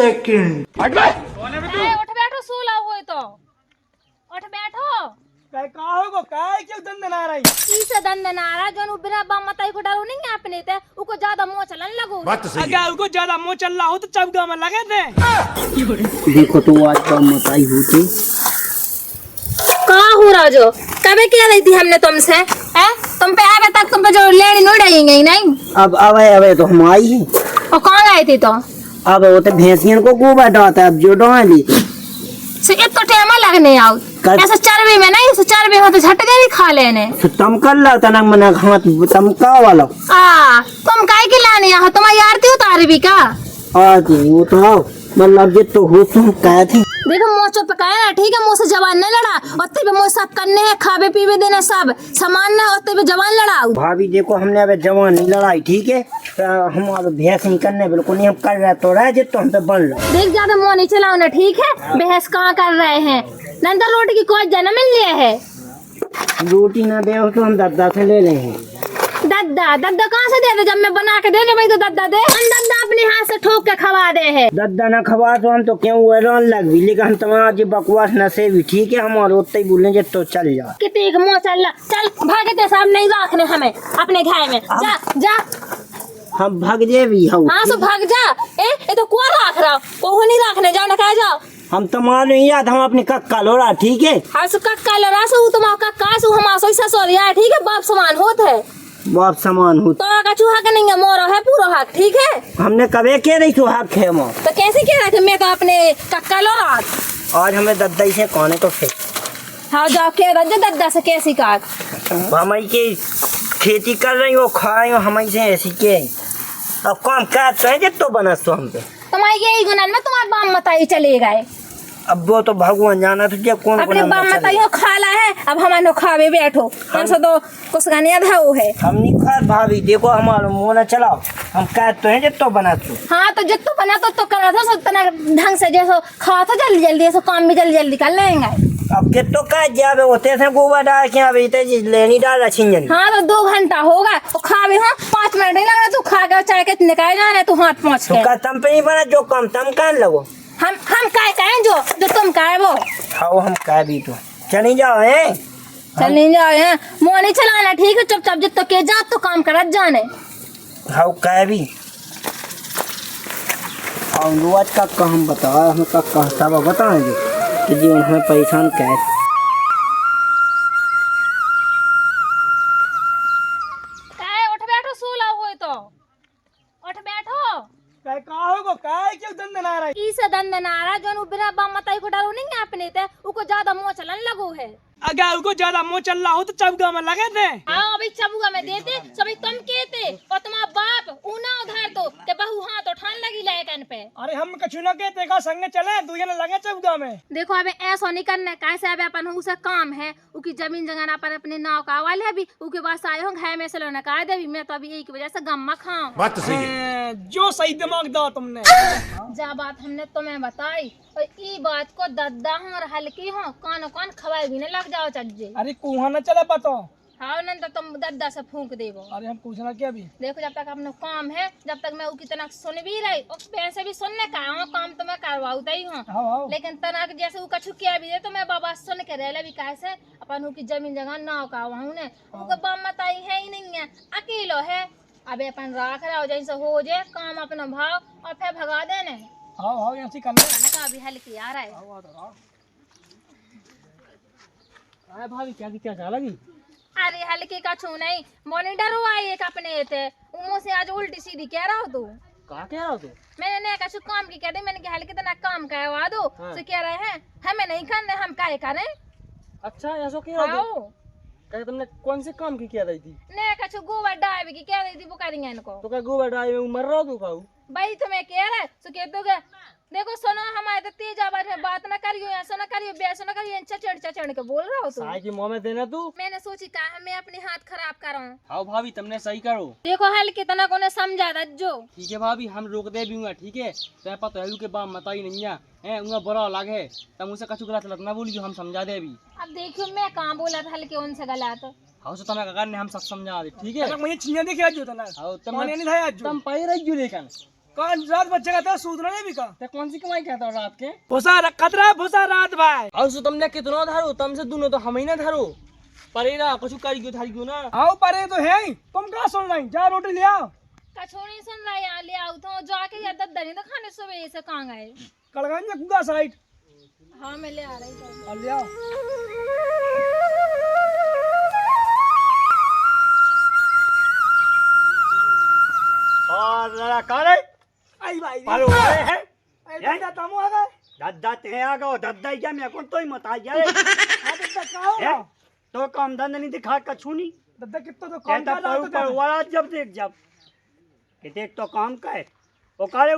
Second. उठ बैठो, सोला हुए तो उठ बैठो। काय काहो काय क्यों दंद ना रही इसे दंद नारा जोन बिना बम मताई को डालो नहीं अपने ते उको ज्यादा मुंह चलन लगो। अगर उनको ज्यादा मुंह चल रहा हो तो चबगा में लगे थे। देखो तो आज बम मताई होती कहाँ हो रहा जो कभी कह रही थी हमने तुमसे है तुम पे आवे तक तुम पे जो लेनी नहीं उड़ाएंगे नहीं। अब अब तो हम आई है। और कहाँ गए थे तो अब वो तो भैंसियन को गोबर डालता है, अब जो डाली से इतना टाइम लगने आओ ऐसे चरबी में नहीं, चरबी में तो झटके भी खा लेने तुम कर लो तना मना हाथ तुम का वाला तुम काय के लाने यहाँ तुम्हारी आरती उतारी भी का आती वो तो आओ मतलब जे तो हो तुम कहे थे। देखो मुँह चुप कहे ना ठीक है, मुँह से जवान नहीं लड़ा उतने पे मुँह सब करने हैं, खावे पीवे देने सब सामान ना उतने पे जवान लड़ाओ। भाभी देखो हमने अब जवान नहीं लड़ाई ठीक है, हम अब बहस नहीं करने बिल्कुल नहीं, हम कर रहे तो रहे तो हम पे बन लो देख ज्यादा मुँह नहीं चलाओ ना ठीक है। बहस कहाँ कर रहे हैं, नंदा रोटी की कोई जन्म मिल लिया है। रोटी ना दे तो हम दद्दा से ले लेंगे। दद्दा दद्दा कहाँ से दे दे, जब मैं बना के दे दे भाई तो दद्दा दे। हम दद्दा अपने हाथ से ठोक के खवा दे है। दद्दा ना खवा तो हम तो क्यों वैरान लग भी, लेकिन हम तुम्हारा जो बकवास नशे भी ठीक है, हम और उतना ही बोलेंगे तो चल जा। कितने का मुँह चल चल भागे ते साहब नहीं रखने हमें अपने घर में जा जा। हम भाग जे भी हो। हाँ सो भाग जा। ए तो कौन रख रहा वो नहीं रखने जाओ ना कहा जाओ। हम तुम्हारे नहीं याद हम अपने कक्का लो रहा ठीक है। हाँ सो कक्का लो रहा सो तुम्हारा कक्का सो हम आसो ससुर यार ठीक है, बाप समान होते है बाप समान हो तो का चूहा का नहीं है, मोरो है पूरा हक ठीक है। हमने कभी के नहीं तो हक है मोर तो कैसे कह रहे थे मैं तो अपने कक्का लो रहा। आज हमें दद्दा से कौन तो फिर हाँ जाओ कह रहे दद्दा से कैसी काट हमारी के खेती कर रही हो खा रही हो हमारी से ऐसी के अब काम करते हैं तो बनस तो हम पे तुम्हारी यही गुना में तुम्हारे बाम मताई चले गए। अब वो तो भगवान जाना तो क्या कौन अपने बाम मताइयों खाला है अब हमारे खावे बैठो हम से तो कुछ गाने वो है। हम नहीं खा भाभी देखो हमारा मुँह न चलाओ, हम कहते हैं तो बना तू। हाँ तो जितना बना तो करना था सब तना ढंग से जैसो खाओ था जल्दी जल्दी ऐसा काम भी जल्दी जल्दी कर लेंगे। अब के तो कह जावे होते थे गोबर डाल के अब इतने लेनी डाल रखी। हाँ तो 2 घंटा होगा तो खावे हो 5 मिनट नहीं लगना तू खा के चाय के निकाल जाना तू हाथ पहुँच के तो तम पे नहीं बना जो कम तम कह लगो हम काय कहें जो तुम कहे वो खाओ हम कह भी तो चली जाओ है चल नहीं जाओ है मुँह नहीं चलाना ठीक है, चुपचाप जितना के जा तो काम करत जाने खाओ कह भी और रोज का हम बताओ हमें का कहता वो बताएंगे कि जीवन हमें परेशान कैसे उठ बैठो सोला हुए तो उठ बैठो। काय काहो काय क्यों दंद ना रही इसे दंद नारा जोन बिना बम मताई को डालो नहीं अपने ते उको ज्यादा मुँह चलन लगो है। अगर उनको ज्यादा मुंह चल रहा हो तो चबगा में लगे थे। हाँ अभी चबुआ में देते सभी तुम कहते और तुम्हारा बाप ऊना उधार तो के बहू हाथ उठान लगी लायकन पे। अरे हम कछु न कहते का संग चले तू ये लगे चबगा में। देखो अबे ऐसा नहीं करना कैसे अब अपन उसे काम है उकी जमीन जगह अपन अपने नाव का वाले भी उके पास आए हो घर में से लोना कहा दे मैं तो अभी एक वजह से गम्मा खाऊं। बात तो सही है। जो सही दिमाग दो तुमने जा बात हमने तुम्हें बताई और ई बात को दद्दा हूँ और हल्की हूँ कान कान खवाए भी न लग जाओ चज्जे। अरे कुहा न चले पतो हाँ न तो तुम दद्दा से फूंक देवो। अरे हम पूछना क्या भी देखो जब तक अपने काम है जब तक मैं उकी तना सुन भी रही और पैसे भी सुनने का हूँ काम तो मैं करवाऊता ही हूँ हाँ लेकिन तना जैसे वो कछु किया भी दे तो मैं बाबा सुन के रह भी कैसे अपन की जमीन जगह नाव का हूँ ने उनका बाप मताई है ही नहीं है अकेलो है। अबे अपन राख रहा हो जैसे हो जाए काम अपना भाव और फिर भगा देने। हाँ ऐसी करना का अभी हल्की आ रहा है। अरे भाभी क्या जा लगी। अरे हल्की का छू नहीं मॉनिटर हुआ एक अपने थे उमो से आज उल्टी सीधी कह रहा हो तू कहा कह रहा तू। मैंने नहीं कछु काम की कह दी मैंने हल्के तना काम करवा दो तो कह रहे हैं हमें नहीं करने हम काय करें। अच्छा ऐसा कह रहा तू तुमने कौन से काम की क्या रही थी। नहीं कछु गोबर डाल की कह रही थी वो करेंगे इनको तो क्या गोबर डाल में मर रहा तू खाऊ भाई तुम्हें कह रहे तो कह दोगे देखो सुनो हमारे तो तेज आवाज में बात ना करियो ऐसा ना करियो वैसा ना करियो चचड़ के बोल रहा हो तू साई की मुंह में देना तू। मैंने सोची कहा मैं अपने हाथ खराब करूं। हाँ भाभी तुमने सही करो देखो हल कितना को ने समझा रज्जो ठीक है भाभी हम रोक दे भी ठीक है तो पता है के बाप मताई नहीं है उनका बुरा लगे तब मुझसे कछु गलत ना बोलियो हम समझा दे अभी। अब देखियो मैं कहाँ बोला था हल्के उनसे गलत हाँ तो तुम्हें ने हम सब समझा दे ठीक है मुझे छिया देखे आज जो तना तुम पाई रही लेकिन कौन रात बच्चे का था सूद नहीं बिका ते कौन सी कमाई कहता हो रात के भूसा रखत रहा भूसा रात भाई और सो तुमने कितना धरो तुमसे दोनों तो हम ही ना धरो परेरा कुछ करी क्यों थारी क्यों ना आओ परे तो है ही तुम कहाँ सुन रही जा रोटी ले आओ कछु नहीं सुन रहा यहाँ ले आओ तो जाके या दद्दा नहीं तो खाने सुबह से कहाँ गए कड़गंज कुदा साइड हाँ मैं ले आ रही हूँ और ले आओ और लड़ा करे आई भाई पालो आए हैं दद्दा तमो आ गए दद्दा ते आ गो दद्दा ही क्या मैं कौन तो ही मत आ जाए दद्दा कहाँ हैं? हो तो काम धंधा नहीं दिखा कछु नहीं दद्दा कितना तो काम कहता कर रहा पर ऊपर तो वाला जब कि देख तो काम का है वो काले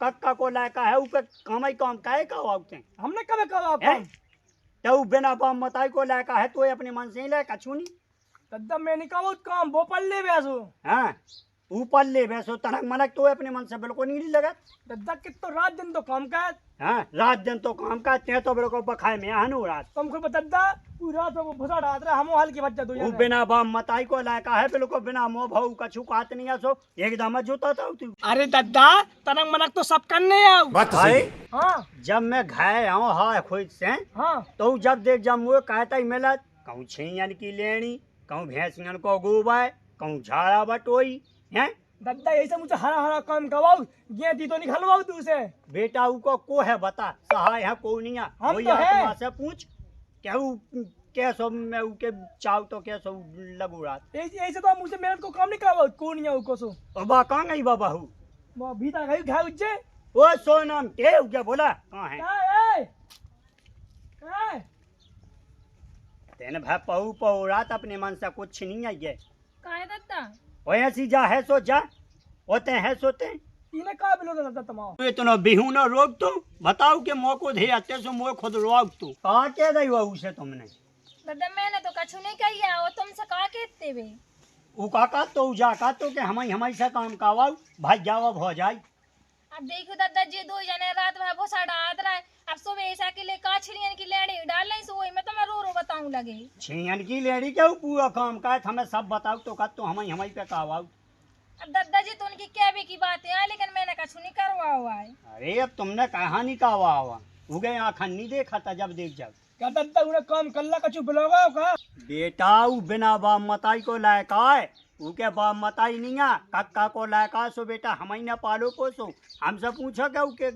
कक्का को लायका है ऊपर काम ही काम का है का वाउते हमने कब कहा हैं? काम तो बिना बाम मताई को लायका है तो अपने मन से ही लायका छू नहीं दद्दा मैं नहीं कहा काम वो पल्ले बैसो हाँ ऊपर ले वैसो तनक मनक तो अपने मन से बिल्कुल नहीं लगा दद्दा कितना रात दिन तो काम का हाँ रात दिन तो काम का ते तो बिल्कुल बखाए में आनू रात तुम खुद दद्दा पूरी रात में भूसा डाल रहा हम हाल की बच्चा दो वो बिना बाम मताई को लायका है बिल्कुल बिना मोह भाऊ कछु कात नहीं आसो एकदम जोता था तू अरे दद्दा तनक मनक तो सब करने आओ भाई हाँ जब मैं घाय आऊँ हाँ खुद से हाँ तो जब देख जब मुझे कहता ही मिला कहूँ छियन की लेनी कहूँ भैंसियन को गोबाय कहूँ झाड़ा बटोई हैं दद्दा ऐसे मुझे हरा हरा काम करवाओ ये दी तो निकलवाओ तू से बेटा को है बता सहाय है को नहीं है हम वही तो है। आत्मा से पूछ कहूँ कैसो मैं उके चाव तो कैसो लगू रात ऐसे तो मुझे मेहनत को काम नहीं करवाओ कौन नहीं को सो बा कहाँ गई बाबा हूँ वो भीतर गई घाय उज्जे वो सोनम के क्या बोला कहाँ है काय तेने भाई पहू पहू रात अपने मन से कुछ नहीं आई है का है दद्दा वो ऐसी जा है सो जा होते हैं सोते इन्हें का बिलो दद्दा तमाम इतना बिहू न रोक तू बताओ के मोह को दे आते सो मोह खुद रोक तू कहा के गई वो उसे तुमने दद्दा मैंने तो कछु नहीं किया वो तुमसे कहा कहते वे वो काका तो जा का तो के हमारी से काम कावाओ भाई जावा हो जाए अब देखो दादा जी दो जने रात में भूसा डाल रहा है अब सुबह ऐसा के लिए काछलियन की लेड़ी डाल नहीं सोई मैं तुम्हें रो रो बताऊं लगे छियन की लेडी के पूरा काम का है हमें सब बताओ तो का तो हमारी पे कावाओ अब दादा जी तो उनकी क्या भी की बातें हैं लेकिन मैंने कछु नहीं करवा हुआ है अरे अब तुमने कहानी कावा हुआ उगे आखन नहीं देखा था जब देख जब क्या दद्दा उन्हें काम कल्ला कछु बिलोगा का बेटा ऊ बिना बाप मताई को लायका है उके बाप मताई नहीं है कक्का को लायका सो बेटा हम ही ना पालो को सो हमसे पूछो क्या उके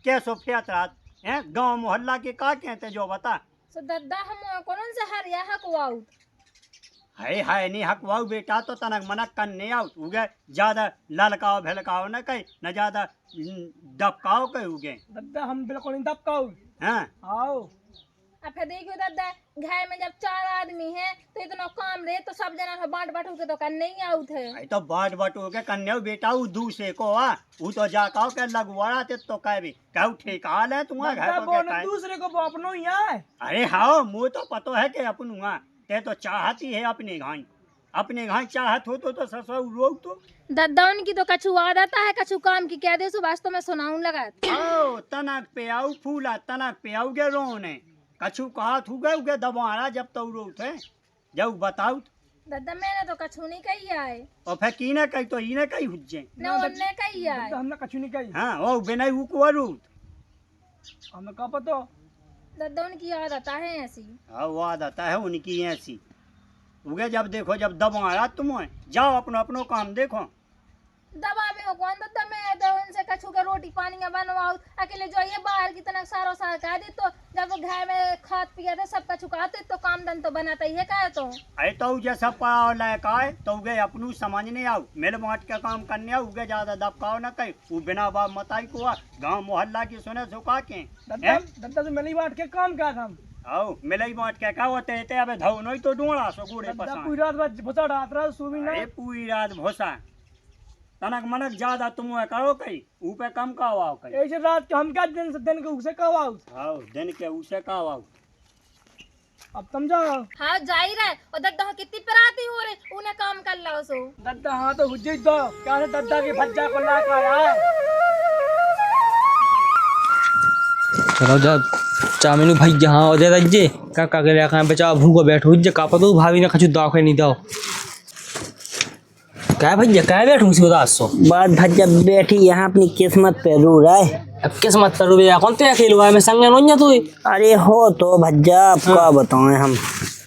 कैसो फेत रात हैं गांव मोहल्ला के का कहते जो बता सो दादा हम कौन से हरिया हकवाऊ हाय नहीं हकवाऊ बेटा तो तनक मनक कन नहीं आओ उगे ज्यादा ललकाओ भेलकाओ न कहीं न ज्यादा दबकाओ कहीं उगे दद्दा हम बिल्कुल नहीं दबकाओ हैं आओ अब फिर देखियो दादा घर में जब 4 आदमी हैं तो इतना काम रहे तो सब जना बांट बांट के तो कर नहीं आउ थे आई तो बाट बटो के कन्या बेटा ऊ दूसरे को आ ऊ तो जाकाओ के लगवाड़ा ते तो कह भी कहू ठेका ले तुम्हारे घर दद्दा को बोल क्या दूसरे को वो अपनो ही आए अरे हाँ मुझे तो पतो है कि अपनुआ ते तो चाहती है अपने घाई चाहत हो तो ससुर रोक तो दादा उनकी तो कछु आदत है कछु काम की कह दे सुबह तो मैं सुनाऊं लगा आओ तनक पे आओ फूला तनक पे आओ गे रोने कछु कहा थू गए उगे दबाड़ा जब तो रो थे जब बताओ दादा मैंने तो कछु नहीं कही आए और फिर की ना कही तो ई ना कही हुज्जे न उनने कही आए दद्दा हमने कछु नहीं कही हाँ ओ बिना ऊ को रूत हमें का पतो दादा उनकी आदत है ऐसी हाँ वो आदत है उनकी ऐसी उगे जब देखो जब दबाड़ा तुम जाओ अपनो अपनो काम देखो दबा में हो कौन दादा मैं तो उनसे कछु के रोटी पानी का बनवाओ अकेले जो ये बाहर की तरह सारो सार कह दे तो जब वो घर में खाद पिया थे सब कछु खाते तो काम धन तो बनाता ही है का तो अरे तो जैसा पढ़ाओ लायक आए तो उगे अपनू समझ नहीं आओ मेरे बांट के काम करने आओ उगे ज्यादा दबकाओ ना कहीं वो बिना बाप मताई को आ गाँव मोहल्ला की सुने सुखा के दद्दा दद्दा से मिली बांट के काम क्या था आओ मिले बांट के क्या होते थे अबे धो नहीं तो ढूंढा सो गुड़े दद्दा पसा पूरी रात बस भूसा डाल रहा सुबह ना अरे पूरी रात भोसा तनक मनक ज्यादा तुम करो कहीं ऊपर कम का आओ कहीं ऐसे रात के हम क्या दिन से दिन के उसे कवाओ आओ दिन के उसे का आओ अब समझाओ हाँ जा ही रहा है और दादा कितनी पराती हो रहे उन्हें काम कर लो सो दद्दा हाँ तो हुज्जे दो क्या से दद्दा की भज्जा को ला कर आया चलो जा चामिनु भाई यहाँ हो जाए रज्जे काका के लेकर बचाओ भूखो बैठो जे का पतो भाभी ने कछु दाव के नहीं दाओ क्या भैया क्या बैठूं सी उदास सो बात भज्जा बैठी यहाँ अपनी किस्मत पे रू रहा है। अब किस्मत पर रुपया कौन ते खेल हुआ है मैं संग नहीं तू अरे हो तो भज्जा आपका बताएं हम।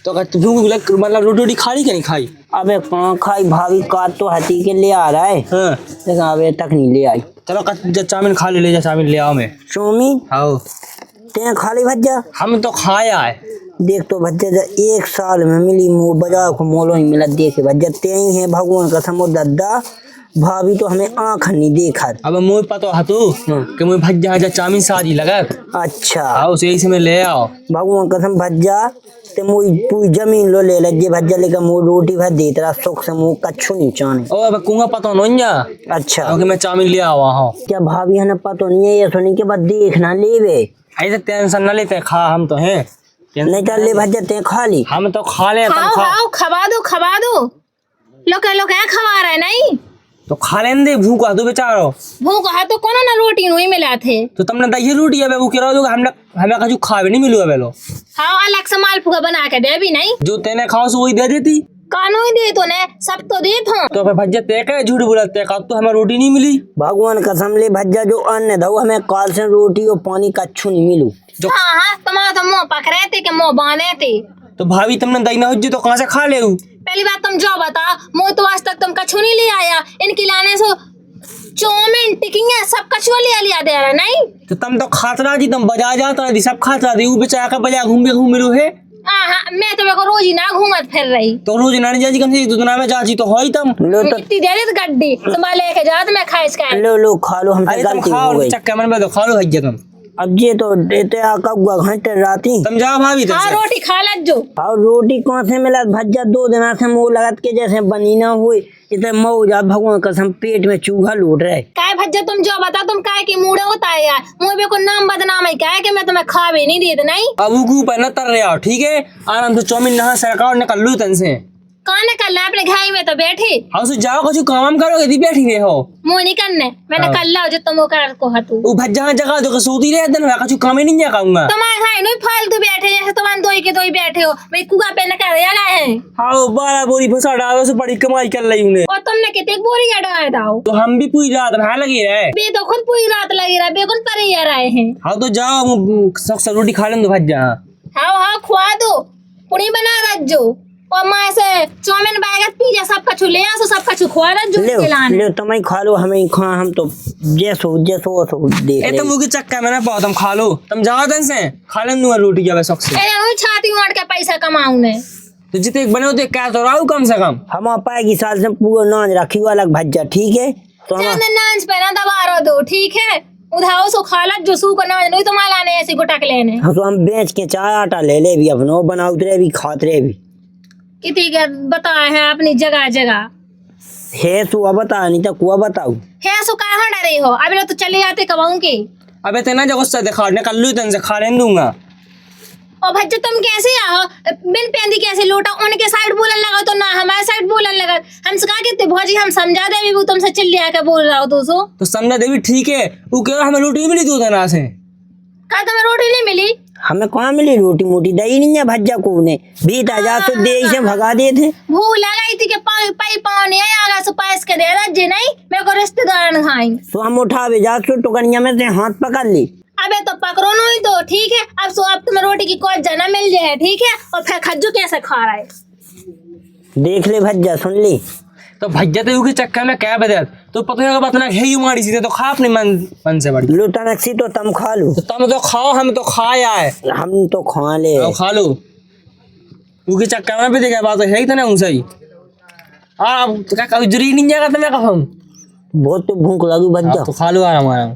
तो का तू मतलब रोटी रोटी खाई कि नहीं खाई? अबे कौन खाई भाभी काट तो हाथी के ले आ रहा है हाँ लेकिन अबे तक नहीं ले आई। चलो चाउमीन खा ले जा चाउमीन ले आओ मैं। चौमीन आओ ते खा ली भज्जा? हम तो खाया है। देख तो भज्जा एक साल में मिली मुँह बाजार को मोलो ही मिला देखे भज्जा ते ही है भगवान का समो दद्दा भाभी तो हमें आँख नहीं देखा। अब मुझे पता है तू कि मुझे भज्जा जा चाउमीन शादी लगा। अच्छा आओ से यही में ले आओ भगवान कसम भज्जा ते मुई पूरी जमीन लो ले लज्जे भज्जा लेकर मुँह रोटी भर दे तेरा सुख से मुँह कच्छू नहीं चाने। ओ अब कुंगा पता नहीं जा। अच्छा ओके मैं चाउमीन ले आवा हाँ। क्या भाभी है ना पता नहीं है ये सुनी के बाद देखना लेवे ऐसे टेंशन न लेते खा हम तो हैं नहीं तो ले भज्जा ते खा ली। हम तो खा ले तुम खाओ खा खाओ खवा दो लोग खवा रहे नहीं तो खा लेने दे भूख आ तू बेचारो भूख है तो कौन ना रोटी नहीं मिला थे तो तुमने दही रोटी है वो कह रहा हमने हमें कुछ खावे नहीं मिलू है लो हाँ अलग से मालपुआ बना के दे भी नहीं जो तेने खाओ सो वही दे देती कानून ही दे तो ने सब तो दे तो तो फिर भज्जा ते का झूठ बोलते का तो हमें रोटी नहीं मिली। भगवान कसम ले भज्जा जो अन्न दो हमें काल से रोटी और पानी कच्छू नहीं मिलू। हाँ तुम्हारा तो मुँह पक रहे थे कि मुँह बांधे थे तो भाभी तुमने दही ना हो तो कहाँ से खा ले पहली बात तुम जो बता मुँह तो आज तक तुम कछू नहीं ले आया इनकी लाने से चौमिन टिकिया सब कछुआ लिया दे रहा नहीं तो तुम तो खातरा थी तुम बाजार जाता रही सब खाता थी वो बेचारा का बाजार घूम मिलू है। हाँ मैं तो को रोज ही ना घूमत फिर रही तो रोज ना जाती कम से दुनिया में जाती तो हो ही तुम लो तो कितनी दे रही गड्डी तुम्हारे लेके जाओ तो मैं खाइस का लो खा लो हमसे अरे तुम गलती खाओ हो गई। चक्कर मन में तो खा लो भैया तुम अब ये तो देते आका घंटे राती तुम जाओ भाभी हाँ तुमसे रोटी खा लज जो और रोटी कौन से मिला भज्जा 2 दिन से मुँह लगत के जैसे बनी ना हुई इतने मऊजा भगवान कसम पेट में चूहा लूट रहे। काय भज्जा तुम जो बता तुम काय की मूड होता है यार मुझे को नाम बदनाम है क्या कि मैं तुम्हें खा भी नहीं देता नहीं अब वो ऊपर न तर रहे हो ठीक है आराम से चाउमीन नहा सरकार निकल लो तन से कौन कर ला अपने घाई में तो बैठी हाँ सो जाओ कुछ काम करोगे दी बैठी रहे हो मुँह नहीं करने मैंने कर ला जो तुम कर को हतू वो भज्जा जगह तो सोती रहे दिन कुछ काम ही नहीं करूंगा तुम्हारे घाई नहीं फालतू बैठे जैसे तुम दो के दो ही बैठे हो भाई कुआ पे न कर रहा है हाँ 12 बोरी फंसा डालो से बड़ी कमाई कर रही उन्हें और तुमने कितने बोरी अड़ाए दाओ तो हम भी पूरी रात नहा लगे रहे बे तो खुद पूरी रात लगी रहा बेकुन पर ही रहे हैं हाँ तो जाओ सख्त रोटी खा लें भज्जा हाँ खुआ दो पुड़ी बना रख जो और माँ से चाउमीन बैगत पिज्जा सब कछु ले आसो सब कछु खुआ रख जो खिलाने ले तुम ही खा लो हमें खा हम तो जैसो देख ए तुम मुझे चक्कर में ना पाओ तुम खा लो तुम जाओ तन से खा लें दूंगा रोटी क्या सख्त से ए छाती मार के पैसा कमाऊं ने तो जितने बने होते क्या तो राहू कम से कम हम पाएगी साल से पूरा नाच रखी अलग भज्जा ठीक है तो हम चंदन नाच पे ना दबा दो ठीक है उधाओ सो खालत जो सू को नाच नहीं तो माला ने ऐसी गुटक लेने तो हम बेच के चाय आटा ले भी अपनो बनाते रहे भी खाते रहे भी कितनी के बताए हैं अपनी जगह जगह है सुआ बता नहीं तो कुआ बताऊ है सो कहाँ डरे हो अभी तो चले जाते कमाऊं के अबे तेना जगह से दिखा निकल लो तन से खा लें दूंगा और भज्जा तुम कैसे आओ बिन पेंदी कैसे लौटा उनके साइड बोलन लगा तो ना हमारे साइड बोलन लगा हमसे कहा कहते भौजी हम समझा दे भी वो तुमसे चिल्लिया के बोल रहा हो दोस्तों तो समझा देवी ठीक है वो कह रहा हमें रोटी मिली 2 दिन से कहा तुम्हें रोटी नहीं मिली हमें कहाँ मिली रोटी मोटी दही नहीं है भज्जा को ने 20,000 तो दे से भगा दिए थे भूख लगाई थी कि पाई पानी आया से पास के दे रहा नहीं मेरे को रिश्तेदार न खाई तो हम उठावे जा तो टुकनिया में से हाथ पकड़ ली। अबे तो पकड़ो नहीं तो ठीक है अब सो अब तुम्हें रोटी की कोई जना मिल जाए ठीक है और फिर खज्जू कैसे खा रहा है देख ले भज्जा सुन ली तो भज्जा तो के चक्कर में क्या बदल तो पता है बात ना है ही मारी सीधे तो खा अपने मन से बड़ी लुटा नक्सी तो तुम खा लो तो तुम तो खाओ हम तो खाया है हम तो खा ले तो खा लो उनके चक्कर में भी देखा बात है ही तो ना सही अब क्या कभी जरूरी नहीं जाएगा तुम्हें कहूँ बहुत तो भूख लगी भज्जा तो खा लो आराम आराम